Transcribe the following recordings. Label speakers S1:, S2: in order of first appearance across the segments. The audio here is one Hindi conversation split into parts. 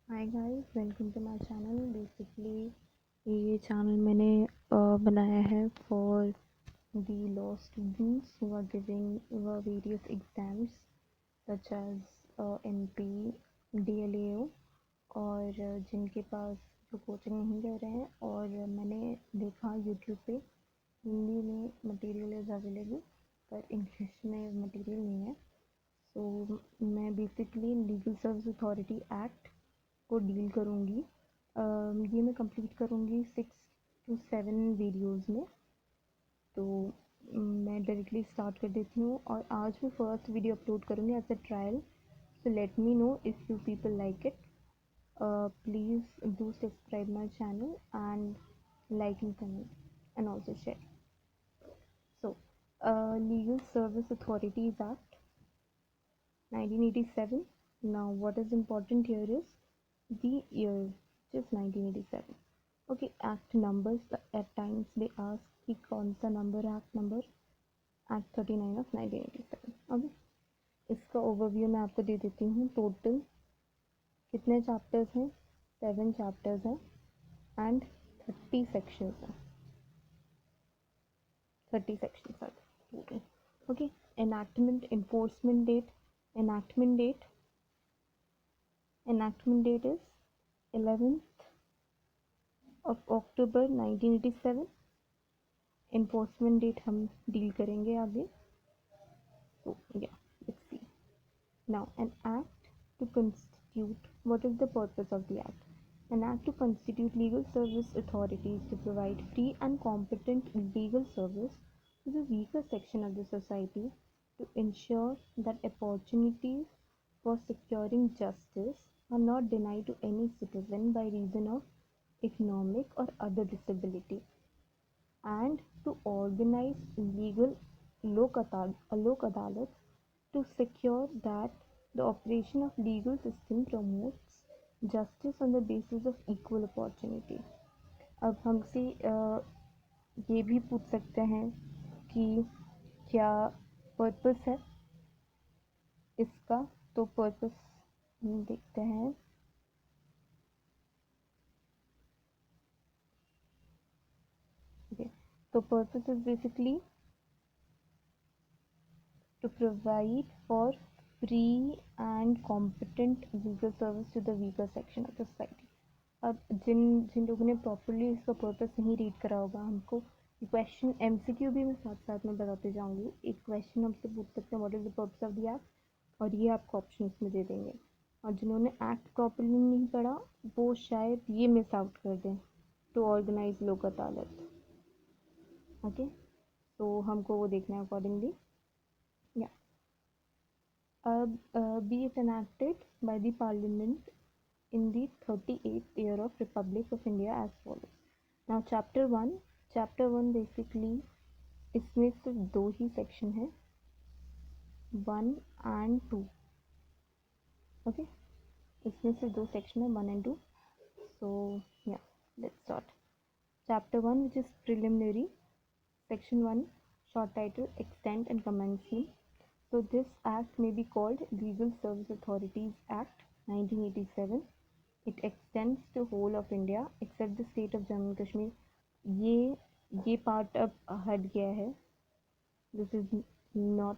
S1: Hi guys, welcome to my channel. Basically ये चैनल मैंने बनाया है for the law students who are giving various exams such as MP, DLAO और जिनके पास जो कोचिंग नहीं दे रहे हैं। और मैंने देखा यूट्यूब पे हिंदी में मटेरियल इज़ अवेलेबल पर इंग्लिश में मटेरियल नहीं है। सो मैं basically legal service authority act को डील करूँगी। ये मैं कंप्लीट करूँगी 6 to 7 वीडियोस में। तो मैं डायरेक्टली स्टार्ट कर देती हूँ और आज मैं फर्स्ट वीडियो अपलोड करूँगी as a trial. So let me know if you people like it. Please do subscribe my channel and like and comment and also share. So legal service authorities act 1987. Now what is important here is the year, just 1987. Okay, act numbers, at times they ask कि कौन सा नंबर है act number. Act 39 of 1987। Okay, इसका ओवरव्यू मैं आपको दे देती हूँ। टोटल कितने चैप्टर्स हैं? 7 चैप्टर्स हैं एंड 30 सेक्शंस हैं। 30 sections are total. Okay, enactment, enforcement date. enactment date enactment date is 11th of October 1987. enforcement date हम डील करेंगे आगे। So yeah, let's see. Now, an act to constitute, what is the purpose of the act? An act to constitute legal service authorities to provide free and competent legal service to the weaker section of the society, to ensure that opportunities for securing justice are not denied to any citizen by reason of economic or other disability, and to organize legal lok adalats to secure that the operation of legal system promotes justice on the basis of equal opportunity. अब हमसे ये भी पूछ सकते हैं कि क्या पर्पस है इसका। तो पर्पस हम देखते हैं। तो purpose is basically to provide for free and competent legal service to the weaker section of the society. अब जिन जिन लोगों ने प्रॉपरली इसका पर्पस नहीं रीड करा होगा, हमको क्वेश्चन एमसीक्यू भी मैं साथ साथ में बताते जाऊंगी। एक क्वेश्चन हमसे पूछ सकते हैं what is the purpose of the act, और ये आपको ऑप्शन में दे देंगे। और जिन्होंने एक्ट प्रॉपरली नहीं पढ़ा वो शायद ये मिस आउट कर दें, टू ऑर्गेनाइज लोक अदालत। ओके, तो हमको वो देखना है अकॉर्डिंगली। या be it enacted by the Parliament in the 38th year of Republic of India as follows. Now chapter 1 basically इसमें सिर्फ दो ही सेक्शन है, 1 and 2। ओके, इसमें सिर्फ दो सेक्शन है, 1 and 2। So yeah, let's start. Chapter 1, which is preliminary. Section 1, short title, extent and commencement. So this act may be called Legal Service Authorities Act 1987. It extends to whole of India except the state of Jammu and Kashmir. ये पार्ट अब हट गया है। दिस इज नॉट,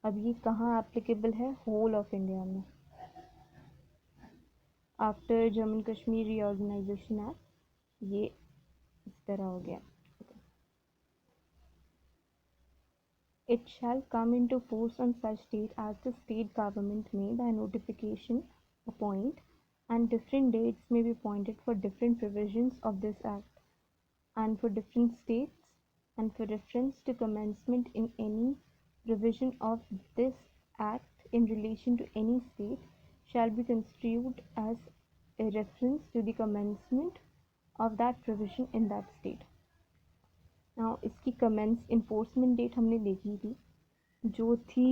S1: अब ये कहाँ एप्लीकेबल है? होल ऑफ इंडिया में। After Jammu and Kashmir reorganisation act ये इस तरह हो गया। It shall come into force on such date as the state government may by notification appoint, and different dates may be appointed for different provisions of this act, and for different states, and for reference to commencement in any provision of this act in relation to any state shall be construed as a reference to the commencement of that provision in that state. Now इसकी कमेंस इन्फोर्समेंट डेट हमने देखी थी जो थी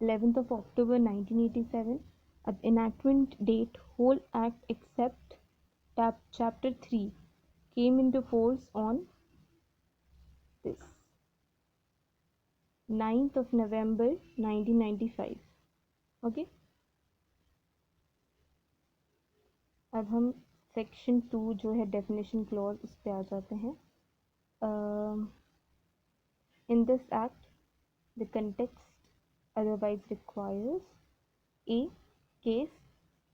S1: 11th of October 1987. अब enactment date, whole act except chapter 3 came into force on this 9th of November 1995. Okay, अब हम सेक्शन 2 जो है डेफिनेशन क्लॉज उस पर आ जाते हैं। In this act the context otherwise requires a case.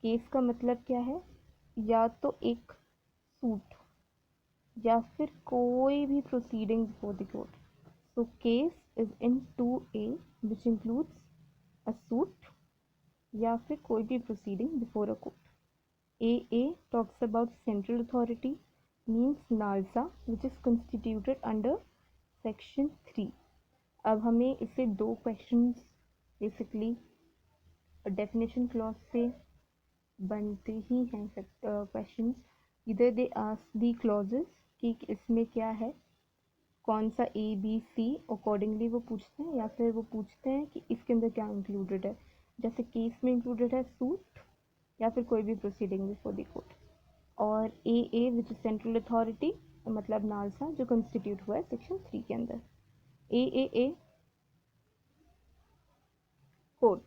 S1: Case का मतलब क्या है? या तो एक सूट या फिर कोई भी proceeding before the court. So case is in 2A which includes a suit या फिर कोई भी proceeding before a court. AA talks about central authority means NALSA which is constituted under section 3। अब हमें इससे दो क्वेश्चंस बेसिकली डेफिनेशन क्लॉज से बनते ही हैं क्वेश्चंस। इधर दे आस्क दी क्लॉजेस कि इसमें क्या है, कौन सा ABC अकॉर्डिंगली वो पूछते हैं, या फिर वो पूछते हैं कि इसके अंदर क्या इंक्लूडेड है। जैसे केस में इंक्लूडेड है सूट या फिर कोई भी प्रोसीडिंग बिफोर द कोर्ट। और AA which is central authority मतलब नालसा जो कंस्टिट्यूट हुआ है सेक्शन 3 के अंदर। AAA court.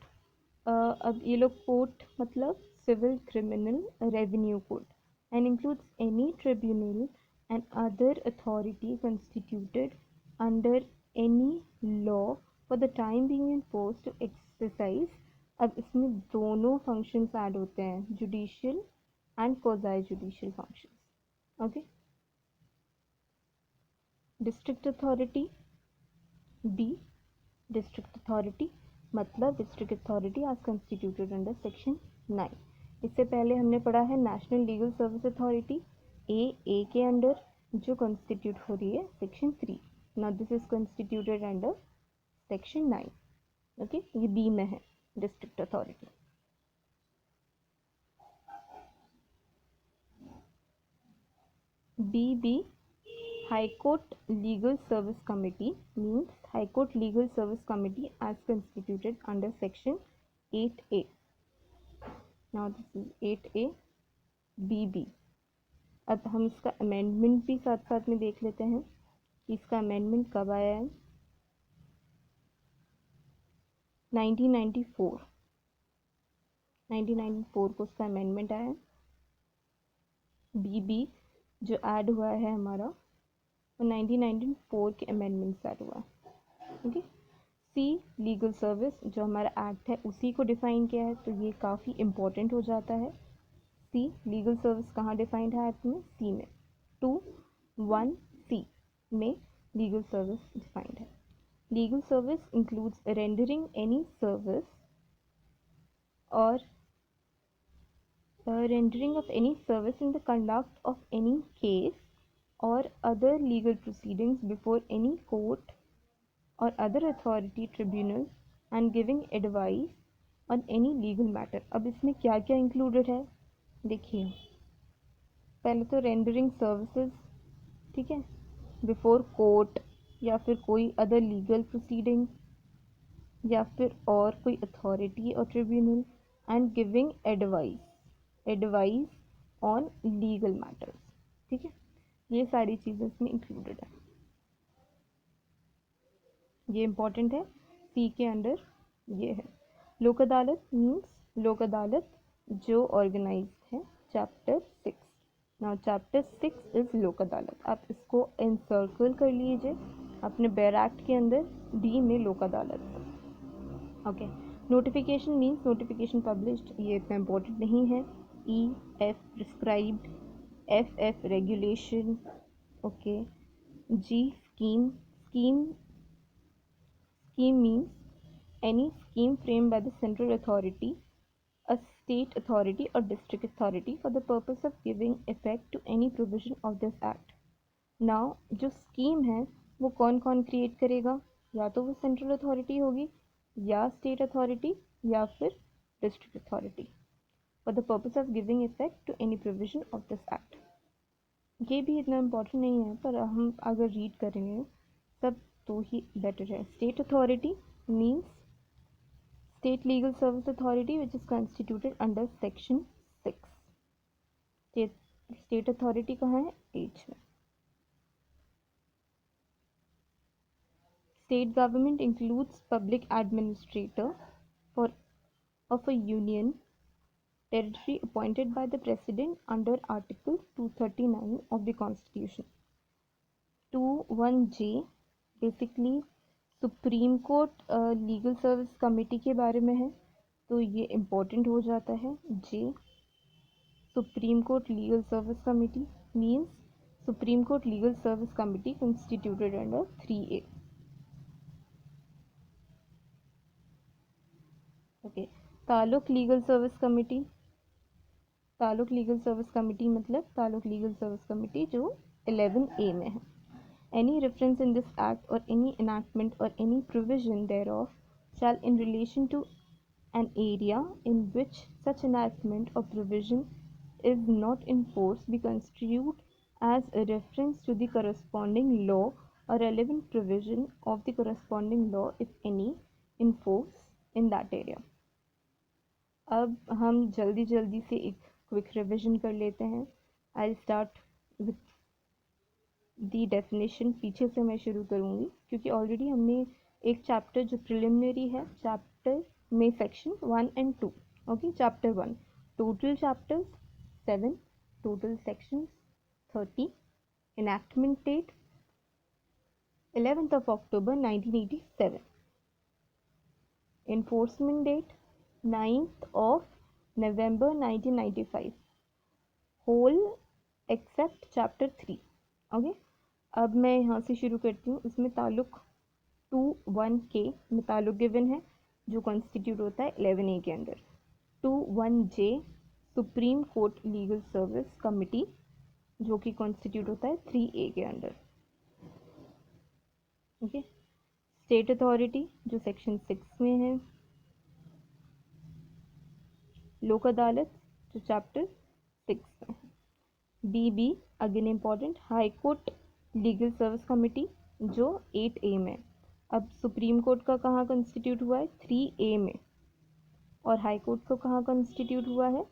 S1: अब ये लोग कोर्ट मतलब civil criminal revenue court and includes any tribunal and other authority constituted under any law for the time being in force to exercise. अब इसमें दोनों फंक्शंस ऐड होते हैं, judicial and quasi judicial functions. Okay. District authority D. District authority मतलब डिस्ट्रिक्ट अथॉरिटी आज कंस्टिट्यूटेड अंडर सेक्शन 9। इससे पहले हमने पढ़ा है national legal service authority A के अंडर जो कंस्टिट्यूट हो रही है section 3। Now this is constituted under section 9। Okay, ये बी में है district authority. B High Court Legal Service Committee means High Court Legal Service Committee as constituted under section 8A। Now this is 8A। BB। अब हम इसका अमेंडमेंट भी साथ साथ में देख लेते हैं कि इसका अमेंडमेंट कब आया है। 1994 को उसका अमेंडमेंट आया है। BB जो ऐड हुआ है हमारा वो 1994 के अमेंडमेंट से ऐड हुआ है। ओके। सी लीगल सर्विस जो हमारा एक्ट है उसी को डिफाइन किया है, तो ये काफ़ी इम्पोर्टेंट हो जाता है। सी लीगल सर्विस कहाँ डिफाइंड है एक्ट में? सी में 2(1)(c) में लीगल सर्विस डिफाइंड है। Legal service includes rendering any service और rendering of any service in the conduct of any case or other legal proceedings before any court or other authority tribunal and giving advice on any legal matter। अब इसमें क्या क्या इंक्लूडेड है देखिए। पहले तो रेंडरिंग सर्विसेज, ठीक है, बिफोर कोर्ट या फिर कोई अदर लीगल प्रोसीडिंग या फिर और कोई अथॉरिटी और tribunal and giving advice on legal matters. ठीक है, ये सारी चीज़ें इसमें इंक्लूडेड है, ये इंपॉर्टेंट है। सी के अंडर ये है। लोक अदालत मीन्स लोक अदालत जो ऑर्गेनाइज है चैप्टर 6। नाउ चैप्टर 6 इज लोक अदालत। आप इसको एनसर्कल कर लीजिए अपने बैर एक्ट के अंदर, डी में लोक अदालत। Okay. Notification means notification published, ये इतना इम्पोर्टेंट नहीं है। F prescribed, F regulation. Okay. G scheme means any scheme framed by the central authority, a state authority or district authority for the purpose of giving effect to any provision of this act। now जो स्कीम है वो कौन कौन क्रिएट करेगा? या तो वो सेंट्रल अथॉरिटी होगी या स्टेट अथॉरिटी या फिर district authority for the purpose of giving effect to any provision of this act. ये भी इतना इम्पोर्टेंट नहीं है, पर हम अगर रीड करेंगे सब तो ही बेटर है। State authority means state legal service authority which is constituted under section 6। State authority कहाँ है? एच में। State government includes public administrator for of a union, territory appointed by the president under Article 239 of the Constitution. 21J basically supreme Court legal service committee के बारे में है, तो ये इम्पोर्टेंट हो जाता है. जे Supreme Court legal service committee means Supreme Court legal service committee constituted under 3A. Okay. Taluk legal service committee. Taluk legal service committee मतलब तालुक लीगल सर्विस कमेटी जो 11A में है. Any reference in this act or any enactment or any provision thereof shall in relation to an area in which such enactment or provision is not in force be construed as a reference to the corresponding law or relevant provision of the corresponding law if any in force in that area. अब हम जल्दी जल्दी से एक क्विक रिविजन कर लेते हैं. I start with the definition. पीछे से मैं शुरू करूँगी क्योंकि ऑलरेडी हमने एक चैप्टर जो प्रिलिमिनरी है चैप्टर में section 1 and 2. Okay. Chapter 1 total chapters 7, total sections 30, enactment date 11th of October 1987, enforcement date 9th of November 1995, whole except chapter 3. Okay. अब मैं यहाँ से शुरू करती हूँ. इसमें ताल्लुक 21K में ताल्लुक गिवन है जो कॉन्स्टिट्यूट होता है 11A के under. 21J supreme Court legal service committee जो कि कॉन्स्टिट्यूट होता है 3A के अंडर. ओके. स्टेट अथॉरिटी जो सेक्शन 6 में है. लोक अदालत जो चैप्टर 6 में है. BB again important high court legal service committee जो 8A में. अब सुप्रीम कोर्ट का कहाँ कंस्टिट्यूट हुआ है 3A में और हाई कोर्ट को कहाँ कंस्टिट्यूट हुआ है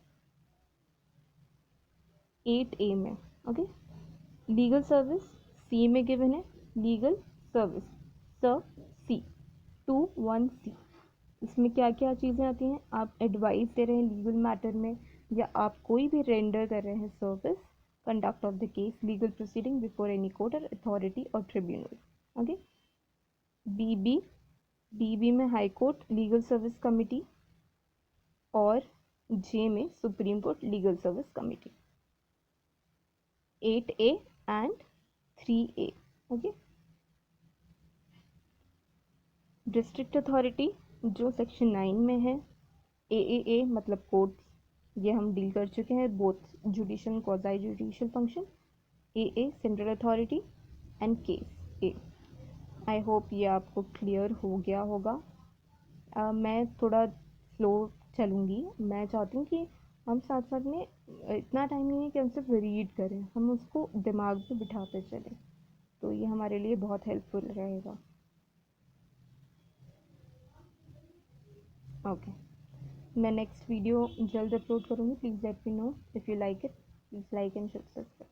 S1: 8A में. ओके. लीगल सर्विस C में गिवन है. Legal service C 21C. इसमें क्या क्या चीज़ें आती हैं. आप एडवाइस दे रहे हैं लीगल मैटर में या आप कोई भी रेंडर कर रहे हैं service. Conduct of the case legal proceeding before any court और अथॉरिटी और ट्रिब्यूनल. ओके. BB में high court legal service committee और J में supreme Court legal service committee. 8A and 3A. Okay. District authority जो सेक्शन 9 में है. AAA मतलब कोर्ट्स, ये हम डील कर चुके हैं both judicial quasi judicial function. AA central authority and case A. I hope ये आपको क्लियर हो गया होगा. मैं थोड़ा स्लो चलूँगी. मैं चाहती हूँ कि हम साथ साथ में इतना टाइम नहीं है कि हम सिर्फ रीड करें, हम उसको दिमाग में बिठाते चलें, तो ये हमारे लिए बहुत हेल्पफुल रहेगा. ओके. मैं नेक्स्ट वीडियो जल्द अपलोड करूँगी. Please let me know if you like it. Please like and subscribe.